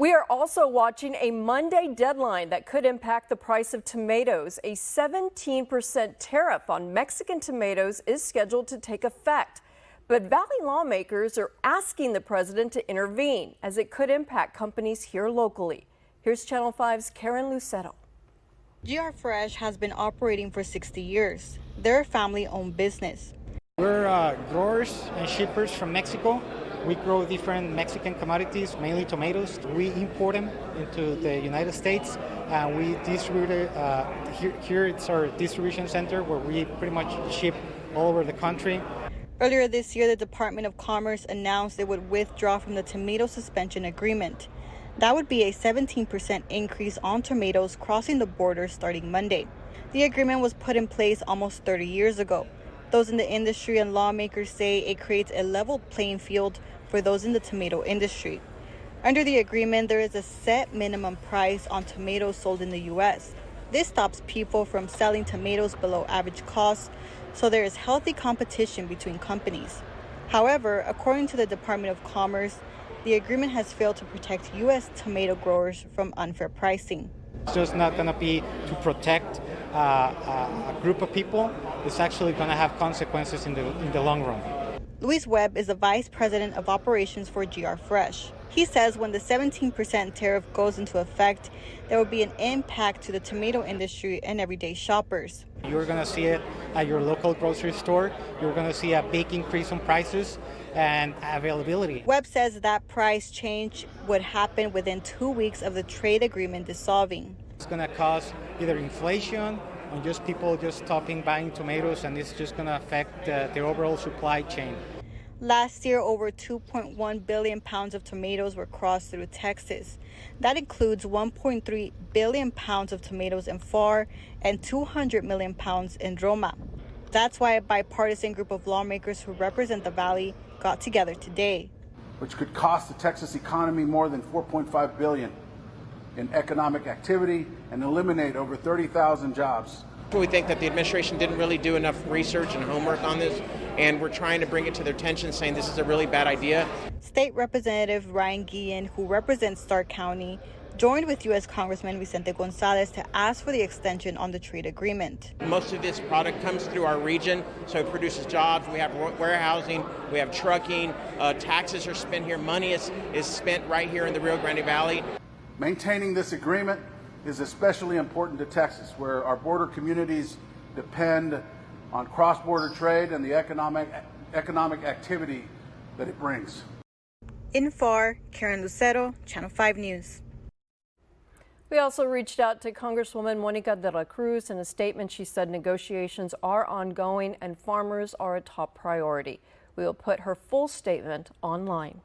We are also watching a Monday deadline that could impact the price of tomatoes. A 17% tariff on Mexican tomatoes is scheduled to take effect. But Valley lawmakers are asking the president to intervene as it could impact companies here locally. Here's Channel 5's Karen Lucero. GR Fresh has been operating for 60 years. They're a family-owned business. We're growers and shippers from Mexico. We grow different Mexican commodities, mainly tomatoes. We import them into the United States, and we distribute it. Here it's our distribution center where we pretty much ship all over the country. Earlier this year, the Department of Commerce announced it would withdraw from the tomato suspension agreement. That would be a 17% increase on tomatoes crossing the border starting Monday. The agreement was put in place almost 30 years ago. Those in the industry and lawmakers say it creates a level playing field for those in the tomato industry. Under the agreement, there is a set minimum price on tomatoes sold in the U.S. This stops people from selling tomatoes below average cost, so there is healthy competition between companies. However, according to the Department of Commerce, the agreement has failed to protect U.S. tomato growers from unfair pricing. It's just not going to be to protect a group of people. It's actually going to have consequences in the long run. Luis Webb is the vice president of operations for GR Fresh. He says when the 17% tariff goes into effect, there will be an impact to the tomato industry and everyday shoppers. You're going to see it at your local grocery store. You're going to see a big increase in prices and availability. Webb says that price change would happen within 2 weeks of the trade agreement dissolving. It's going to cause either inflation or just people just stopping buying tomatoes, and it's just going to affect the overall supply chain. Last year, over 2.1 billion pounds of tomatoes were crossed through Texas. That includes 1.3 billion pounds of tomatoes in Pharr and 200 million pounds in Roma. That's why a bipartisan group of lawmakers who represent the Valley got together today. Which could cost the Texas economy more than $4.5 billion in economic activity and eliminate over 30,000 jobs. We think that the administration didn't really do enough research and homework on this, and we're trying to bring it to their attention, saying this is a really bad idea. State Representative Ryan Guillen, who represents Stark County, joined with U.S. Congressman Vicente Gonzalez to ask for the extension on the trade agreement. Most of this product comes through our region, so it produces jobs. We have warehousing, we have trucking, taxes are spent here, money is spent right here in the Rio Grande Valley. Maintaining this agreement is especially important to Texas, where our border communities depend on cross-border trade and the economic activity that it brings. In Pharr, Karen Lucero, Channel 5 News. We also reached out to Congresswoman Monica de la Cruz. In a statement, she said negotiations are ongoing and farmers are a top priority. We will put her full statement online.